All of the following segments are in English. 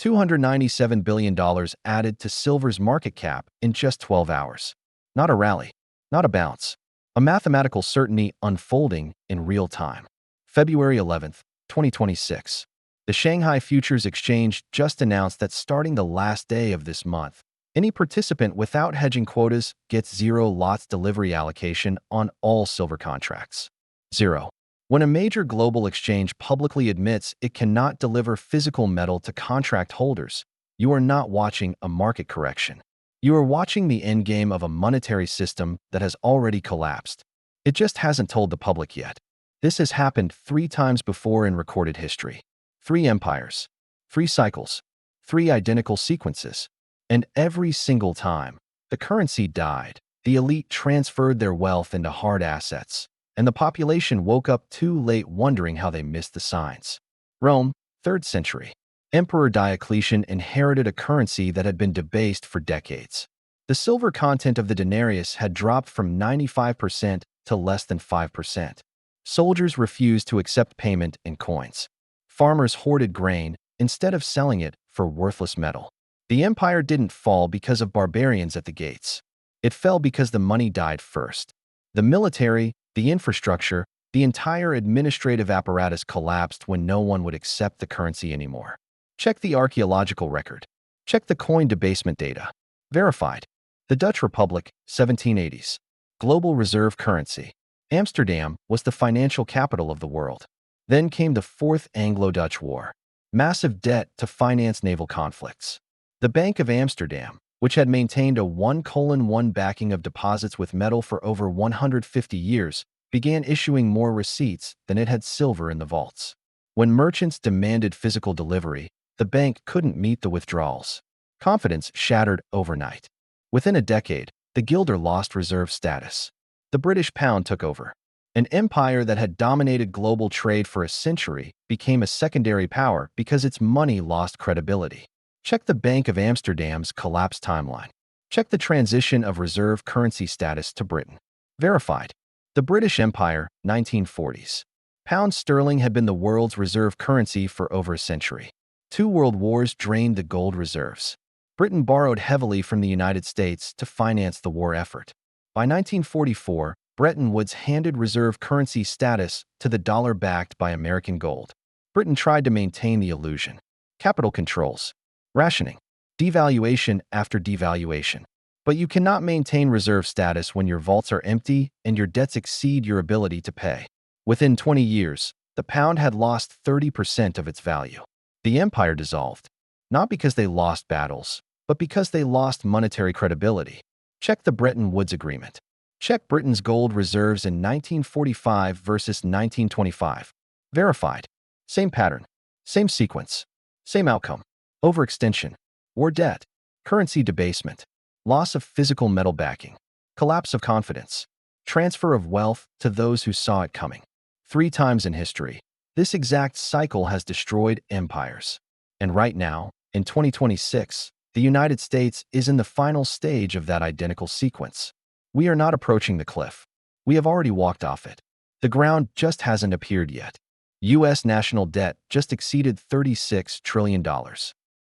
$297 billion added to silver's market cap in just 12 hours. Not a rally, not a bounce. A mathematical certainty unfolding in real time. February 11th, 2026. The Shanghai Futures Exchange just announced that starting the last day of this month, any participant without hedging quotas gets 0 lots delivery allocation on all silver contracts. 0. When a major global exchange publicly admits it cannot deliver physical metal to contract holders, you are not watching a market correction. You are watching the endgame of a monetary system that has already collapsed. It just hasn't told the public yet. This has happened 3 times before in recorded history. 3 empires, 3 cycles, 3 identical sequences. And every single time, the currency died, the elite transferred their wealth into hard assets, and the population woke up too late wondering how they missed the signs. Rome, 3rd century. Emperor Diocletian inherited a currency that had been debased for decades. The silver content of the denarius had dropped from 95% to less than 5%. Soldiers refused to accept payment in coins. Farmers hoarded grain instead of selling it for worthless metal. The empire didn't fall because of barbarians at the gates. It fell because the money died first. The military, the infrastructure, the entire administrative apparatus collapsed when no one would accept the currency anymore. Check the archaeological record. Check the coin debasement data. Verified. The Dutch Republic, 1780s. Global reserve currency. Amsterdam was the financial capital of the world. Then came the Fourth Anglo-Dutch War. Massive debt to finance naval conflicts. The Bank of Amsterdam, which had maintained a 1:1 backing of deposits with metal for over 150 years, began issuing more receipts than it had silver in the vaults. When merchants demanded physical delivery, the bank couldn't meet the withdrawals. Confidence shattered overnight. Within a decade, the guilder lost reserve status. The British pound took over. An empire that had dominated global trade for a century became a secondary power because its money lost credibility. Check the Bank of Amsterdam's collapse timeline. Check the transition of reserve currency status to Britain. Verified. The British Empire, 1940s. Pound sterling had been the world's reserve currency for over a century. 2 world wars drained the gold reserves. Britain borrowed heavily from the United States to finance the war effort. By 1944, Bretton Woods handed reserve currency status to the dollar backed by American gold. Britain tried to maintain the illusion. Capital controls. Rationing. Devaluation after devaluation. But you cannot maintain reserve status when your vaults are empty and your debts exceed your ability to pay. Within 20 years, the pound had lost 30% of its value. The empire dissolved, not because they lost battles, but because they lost monetary credibility. Check the Bretton Woods Agreement. Check Britain's gold reserves in 1945 versus 1925. Verified. Same pattern. Same sequence. Same outcome. Overextension. War debt. Currency debasement. Loss of physical metal backing. Collapse of confidence. Transfer of wealth to those who saw it coming. 3 times in history, this exact cycle has destroyed empires. And right now, in 2026, the United States is in the final stage of that identical sequence. We are not approaching the cliff. We have already walked off it. The ground just hasn't appeared yet. U.S. national debt just exceeded $36 trillion.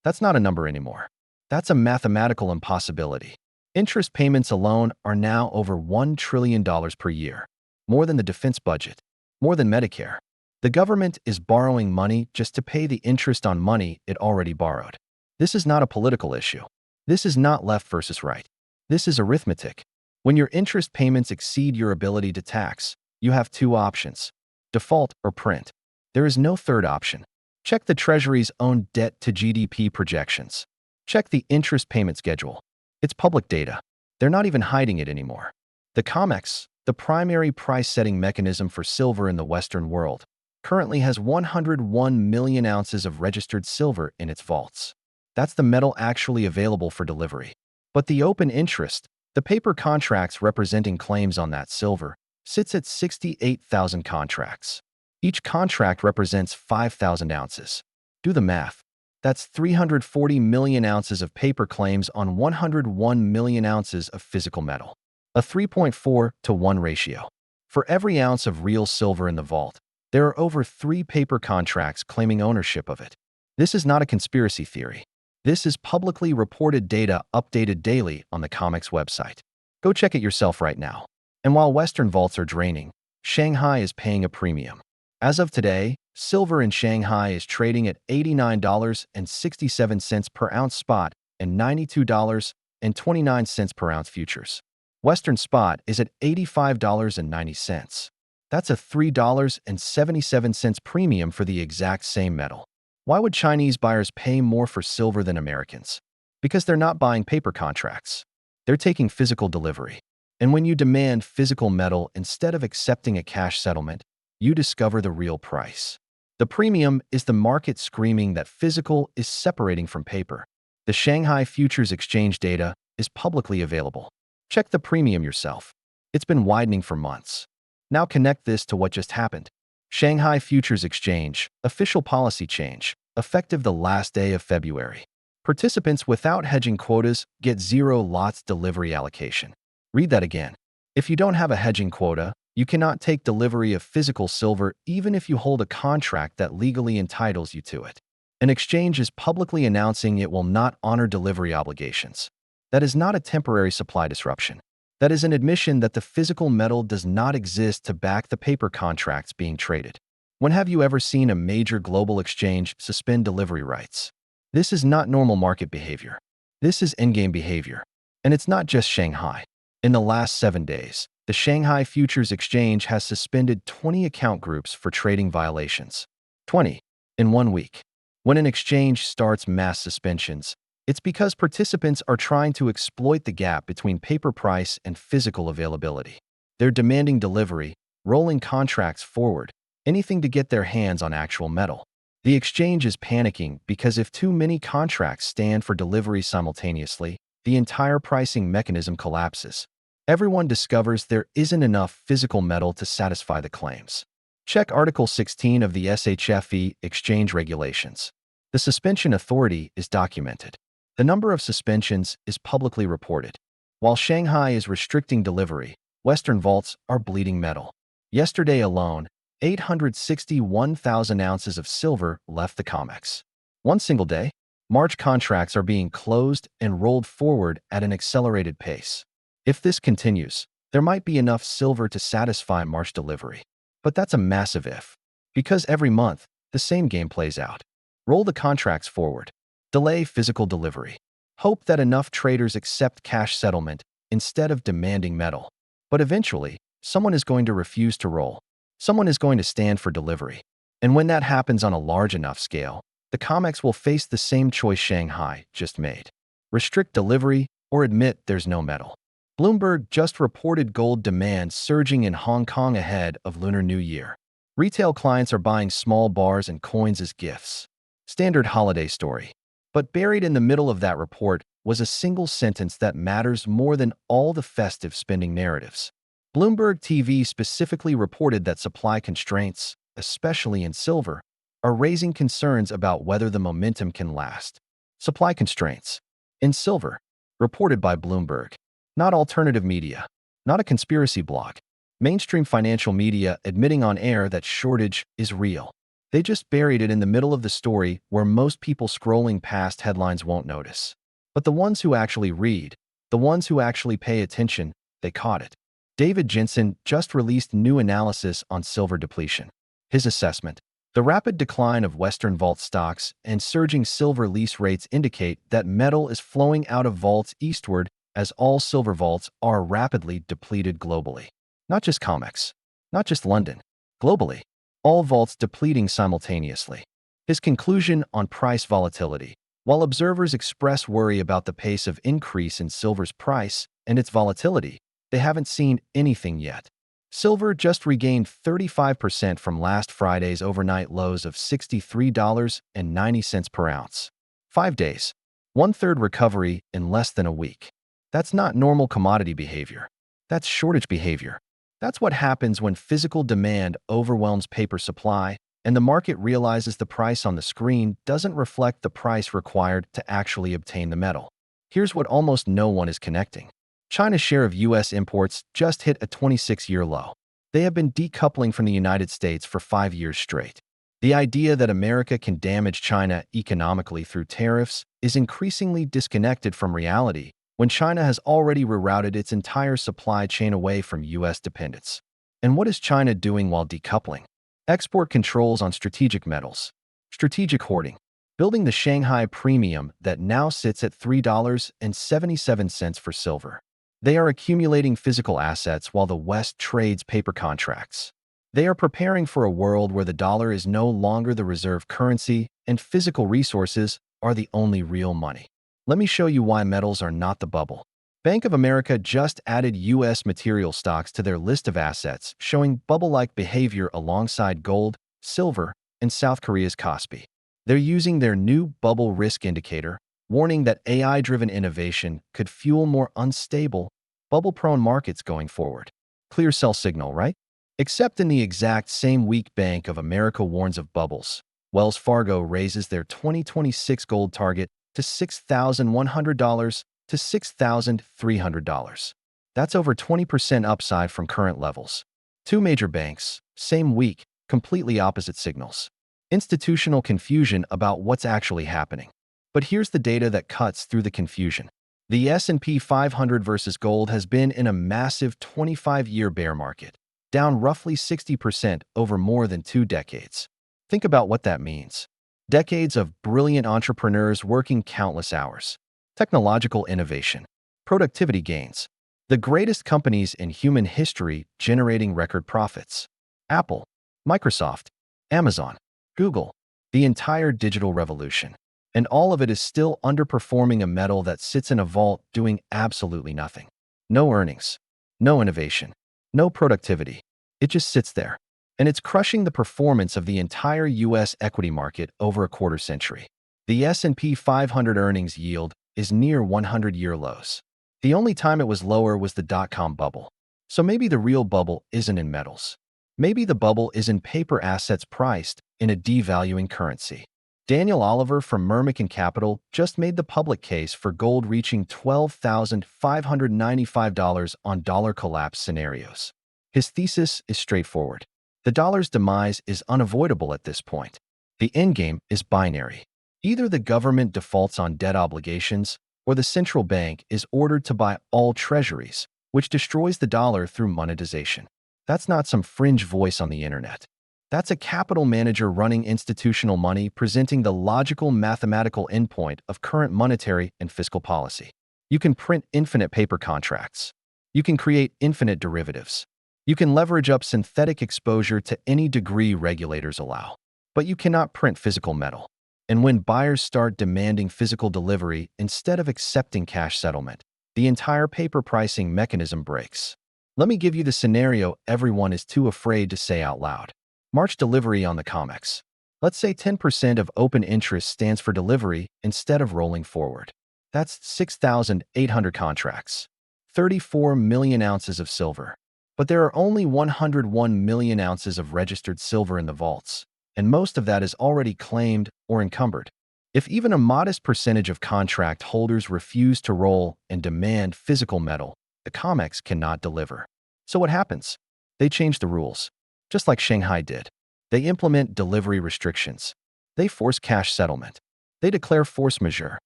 That's not a number anymore. That's a mathematical impossibility. Interest payments alone are now over $1 trillion per year. More than the defense budget. More than Medicare. The government is borrowing money just to pay the interest on money it already borrowed. This is not a political issue. This is not left versus right. This is arithmetic. When your interest payments exceed your ability to tax, you have 2 options: default or print. There is no third option. Check the Treasury's own debt to GDP projections. Check the interest payment schedule. It's public data. They're not even hiding it anymore. The COMEX, the primary price-setting mechanism for silver in the Western world, currently has 101 million ounces of registered silver in its vaults. That's the metal actually available for delivery. But the open interest, the paper contracts representing claims on that silver, sits at 68,000 contracts. Each contract represents 5,000 ounces. Do the math. That's 340 million ounces of paper claims on 101 million ounces of physical metal. A 3.4-to-1 ratio. For every ounce of real silver in the vault, there are over 3 paper contracts claiming ownership of it. This is not a conspiracy theory. This is publicly reported data updated daily on the COMEX website. Go check it yourself right now. And while Western vaults are draining, Shanghai is paying a premium. As of today, silver in Shanghai is trading at $89.67 per ounce spot and $92.29 per ounce futures. Western spot is at $85.90. That's a $3.77 premium for the exact same metal. Why would Chinese buyers pay more for silver than Americans? Because they're not buying paper contracts. They're taking physical delivery. And when you demand physical metal instead of accepting a cash settlement, you discover the real price. The premium is the market screaming that physical is separating from paper. The Shanghai Futures Exchange data is publicly available. Check the premium yourself. It's been widening for months. Now connect this to what just happened. Shanghai Futures Exchange, official policy change, effective the last day of February. Participants without hedging quotas get 0 lots delivery allocation. Read that again. If you don't have a hedging quota, you cannot take delivery of physical silver even if you hold a contract that legally entitles you to it. An exchange is publicly announcing it will not honor delivery obligations. That is not a temporary supply disruption. That is an admission that the physical metal does not exist to back the paper contracts being traded. When have you ever seen a major global exchange suspend delivery rights? This is not normal market behavior. This is endgame behavior. And it's not just Shanghai. In the last 7 days, the Shanghai Futures Exchange has suspended 20 account groups for trading violations. 20 in 1 week. When an exchange starts mass suspensions, it's because participants are trying to exploit the gap between paper price and physical availability. They're demanding delivery, rolling contracts forward, anything to get their hands on actual metal. The exchange is panicking because if too many contracts stand for delivery simultaneously, the entire pricing mechanism collapses. Everyone discovers there isn't enough physical metal to satisfy the claims. Check Article 16 of the SHFE exchange regulations. The suspension authority is documented. The number of suspensions is publicly reported. While Shanghai is restricting delivery, Western vaults are bleeding metal. Yesterday alone, 861,000 ounces of silver left the COMEX. One single day, March contracts are being closed and rolled forward at an accelerated pace. If this continues, there might be enough silver to satisfy March delivery. But that's a massive if. Because every month, the same game plays out. Roll the contracts forward. Delay physical delivery. Hope that enough traders accept cash settlement instead of demanding metal. But eventually, someone is going to refuse to roll. Someone is going to stand for delivery. And when that happens on a large enough scale, the COMEX will face the same choice Shanghai just made. Restrict delivery or admit there's no metal. Bloomberg just reported gold demand surging in Hong Kong ahead of Lunar New Year. Retail clients are buying small bars and coins as gifts. Standard holiday story. But buried in the middle of that report was a single sentence that matters more than all the festive spending narratives. Bloomberg TV specifically reported that supply constraints, especially in silver, are raising concerns about whether the momentum can last. Supply constraints. In silver. Reported by Bloomberg. Not alternative media. Not a conspiracy blog. Mainstream financial media admitting on air that shortage is real. They just buried it in the middle of the story where most people scrolling past headlines won't notice. But the ones who actually read, the ones who actually pay attention, they caught it. David Jensen just released new analysis on silver depletion. His assessment: the rapid decline of Western vault stocks and surging silver lease rates indicate that metal is flowing out of vaults eastward as all silver vaults are rapidly depleted globally. Not just COMEX, not just London, globally. All vaults depleting simultaneously. His conclusion on price volatility: while observers express worry about the pace of increase in silver's price and its volatility, they haven't seen anything yet. Silver just regained 35% from last Friday's overnight lows of $63.90 per ounce. 5 days. 1/3 recovery in less than a week. That's not normal commodity behavior. That's shortage behavior. That's what happens when physical demand overwhelms paper supply and the market realizes the price on the screen doesn't reflect the price required to actually obtain the metal. Here's what almost no one is connecting. China's share of U.S. imports just hit a 26-year low. They have been decoupling from the United States for 5 years straight. The idea that America can damage China economically through tariffs is increasingly disconnected from reality when China has already rerouted its entire supply chain away from U.S. dependence. And what is China doing while decoupling? Export controls on strategic metals, strategic hoarding, building the Shanghai premium that now sits at $3.77 for silver. They are accumulating physical assets while the West trades paper contracts. They are preparing for a world where the dollar is no longer the reserve currency and physical resources are the only real money. Let me show you why metals are not the bubble. Bank of America just added U.S. material stocks to their list of assets, showing bubble-like behavior alongside gold, silver, and South Korea's Kospi. They're using their new bubble risk indicator, warning that AI-driven innovation could fuel more unstable, bubble-prone markets going forward. Clear sell signal, right? Except in the exact same week Bank of America warns of bubbles. Wells Fargo raises their 2026 gold target to $6,100 to $6,300. That's over 20% upside from current levels. Two major banks, same week, completely opposite signals. Institutional confusion about what's actually happening. But here's the data that cuts through the confusion. The S&P 500 versus gold has been in a massive 25-year bear market, down roughly 60% over more than 2 decades. Think about what that means. Decades of brilliant entrepreneurs working countless hours. Technological innovation. Productivity gains. The greatest companies in human history generating record profits. Apple, Microsoft, Amazon, Google. The entire digital revolution. And all of it is still underperforming a metal that sits in a vault doing absolutely nothing. No earnings. No innovation. No productivity. It just sits there. And it's crushing the performance of the entire U.S. equity market over a quarter century. The S&P 500 earnings yield is near 100-year lows. The only time it was lower was the dot-com bubble. So maybe the real bubble isn't in metals. Maybe the bubble is in paper assets priced in a devaluing currency. Daniel Oliver from Mermican Capital just made the public case for gold reaching $12,595 on dollar collapse scenarios. His thesis is straightforward. The dollar's demise is unavoidable at this point. The endgame is binary. Either the government defaults on debt obligations, or the central bank is ordered to buy all treasuries, which destroys the dollar through monetization. That's not some fringe voice on the internet. That's a capital manager running institutional money presenting the logical mathematical endpoint of current monetary and fiscal policy. You can print infinite paper contracts. You can create infinite derivatives. You can leverage up synthetic exposure to any degree regulators allow. But you cannot print physical metal. And when buyers start demanding physical delivery instead of accepting cash settlement, the entire paper pricing mechanism breaks. Let me give you the scenario everyone is too afraid to say out loud. March delivery on the COMEX. Let's say 10% of open interest stands for delivery instead of rolling forward. That's 6,800 contracts. 34 million ounces of silver. But there are only 101 million ounces of registered silver in the vaults, and most of that is already claimed or encumbered. If even a modest percentage of contract holders refuse to roll and demand physical metal, the COMEX cannot deliver. So what happens? They change the rules, just like Shanghai did. They implement delivery restrictions. They force cash settlement. They declare force majeure.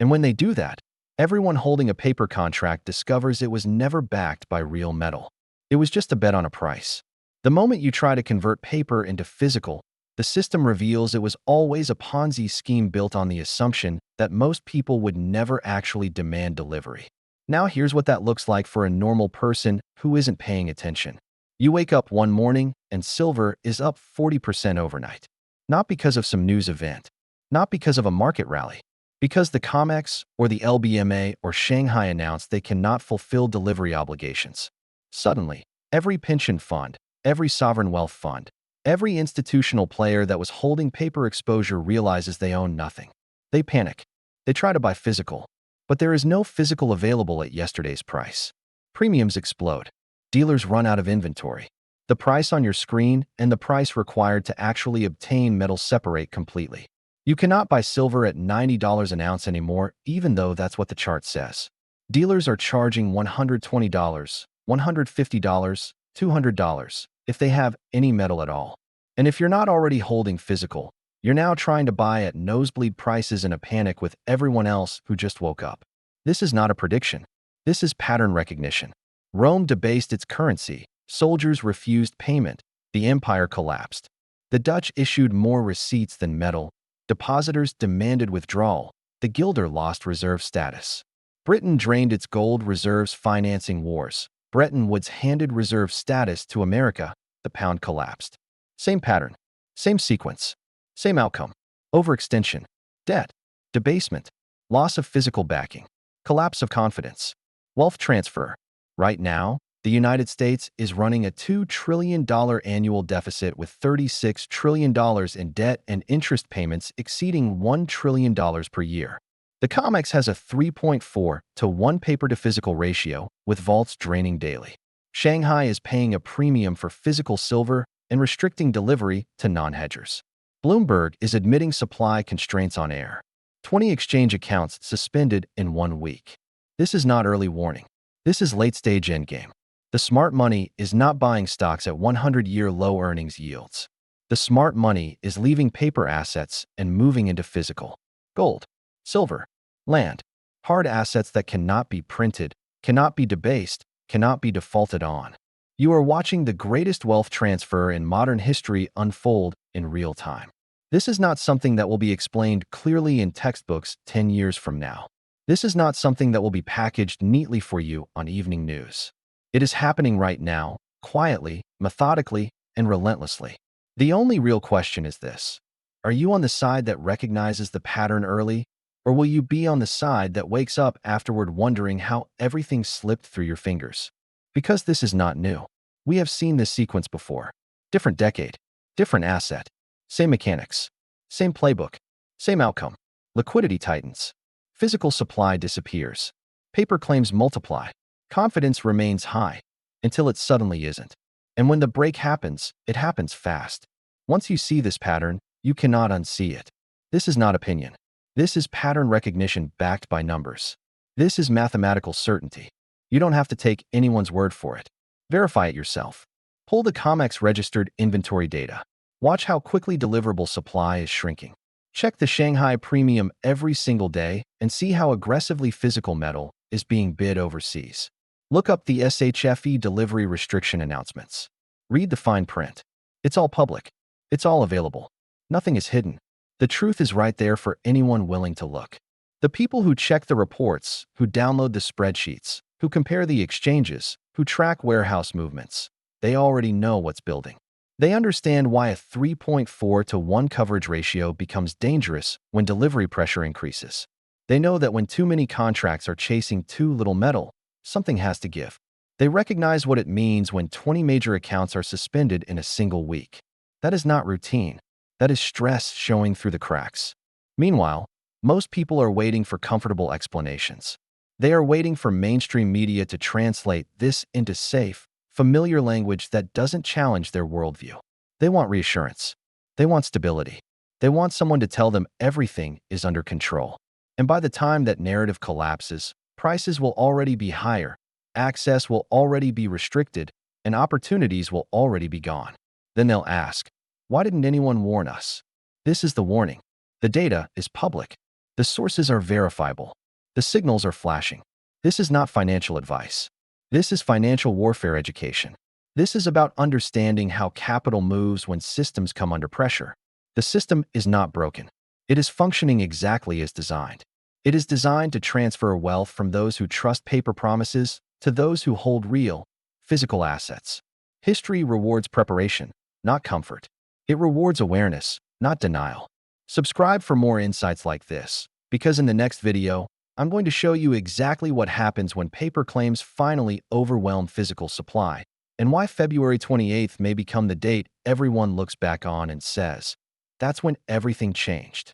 And when they do that, everyone holding a paper contract discovers it was never backed by real metal. It was just a bet on a price. The moment you try to convert paper into physical, the system reveals it was always a Ponzi scheme built on the assumption that most people would never actually demand delivery. Now here's what that looks like for a normal person who isn't paying attention. You wake up one morning and silver is up 40% overnight. Not because of some news event, not because of a market rally, because the COMEX or the LBMA or Shanghai announced they cannot fulfill delivery obligations. Suddenly, every pension fund, every sovereign wealth fund, every institutional player that was holding paper exposure realizes they own nothing. They panic. They try to buy physical, but there is no physical available at yesterday's price. Premiums explode. Dealers run out of inventory. The price on your screen and the price required to actually obtain metal separate completely. You cannot buy silver at $90 an ounce anymore, even though that's what the chart says. Dealers are charging $120, $150, $200 if they have any metal at all. And if you're not already holding physical, you're now trying to buy at nosebleed prices in a panic with everyone else who just woke up. This is not a prediction. This is pattern recognition. Rome debased its currency. Soldiers refused payment. The empire collapsed. The Dutch issued more receipts than metal. Depositors demanded withdrawal. The guilder lost reserve status. Britain drained its gold reserves financing wars. Bretton Woods handed reserve status to America. The pound collapsed. Same pattern. Same sequence. Same outcome. Overextension. Debt. Debasement. Loss of physical backing. Collapse of confidence. Wealth transfer. Right now, the United States is running a $2 trillion annual deficit with $36 trillion in debt and interest payments exceeding $1 trillion per year. The COMEX has a 3.4 to 1 paper-to-physical ratio, with vaults draining daily. Shanghai is paying a premium for physical silver and restricting delivery to non-hedgers. Bloomberg is admitting supply constraints on air. 20 exchange accounts suspended in 1 week. This is not early warning. This is late-stage endgame. The smart money is not buying stocks at 100-year low earnings yields. The smart money is leaving paper assets and moving into physical. Gold, silver, land, hard assets that cannot be printed, cannot be debased, cannot be defaulted on. You are watching the greatest wealth transfer in modern history unfold in real time. This is not something that will be explained clearly in textbooks 10 years from now. This is not something that will be packaged neatly for you on evening news. It is happening right now, quietly, methodically, and relentlessly. The only real question is this: are you on the side that recognizes the pattern early, or will you be on the side that wakes up afterward wondering how everything slipped through your fingers? Because this is not new. We have seen this sequence before. Different decade, different asset, same mechanics, same playbook, same outcome. Liquidity tightens. Physical supply disappears. Paper claims multiply. Confidence remains high until it suddenly isn't. And when the break happens, it happens fast. Once you see this pattern, you cannot unsee it. This is not opinion. This is pattern recognition backed by numbers. This is mathematical certainty. You don't have to take anyone's word for it. Verify it yourself. Pull the COMEX registered inventory data. Watch how quickly deliverable supply is shrinking. Check the Shanghai premium every single day and see how aggressively physical metal is being bid overseas. Look up the SHFE delivery restriction announcements. Read the fine print. It's all public. It's all available. Nothing is hidden. The truth is right there for anyone willing to look. The people who check the reports, who download the spreadsheets, who compare the exchanges, who track warehouse movements, they already know what's building. They understand why a 3.4 to 1 coverage ratio becomes dangerous when delivery pressure increases. They know that when too many contracts are chasing too little metal, something has to give. They recognize what it means when 20 major accounts are suspended in a single week. That is not routine. That is stress showing through the cracks. Meanwhile, most people are waiting for comfortable explanations. They are waiting for mainstream media to translate this into safe, familiar language that doesn't challenge their worldview. They want reassurance. They want stability. They want someone to tell them everything is under control. And by the time that narrative collapses, prices will already be higher, access will already be restricted, and opportunities will already be gone. Then they'll ask, why didn't anyone warn us? This is the warning. The data is public. The sources are verifiable. The signals are flashing. This is not financial advice. This is financial warfare education. This is about understanding how capital moves when systems come under pressure. The system is not broken. It is functioning exactly as designed. It is designed to transfer wealth from those who trust paper promises to those who hold real, physical assets. History rewards preparation, not comfort. It rewards awareness, not denial. Subscribe for more insights like this, because in the next video, I'm going to show you exactly what happens when paper claims finally overwhelm physical supply, and why February 28th may become the date everyone looks back on and says, that's when everything changed.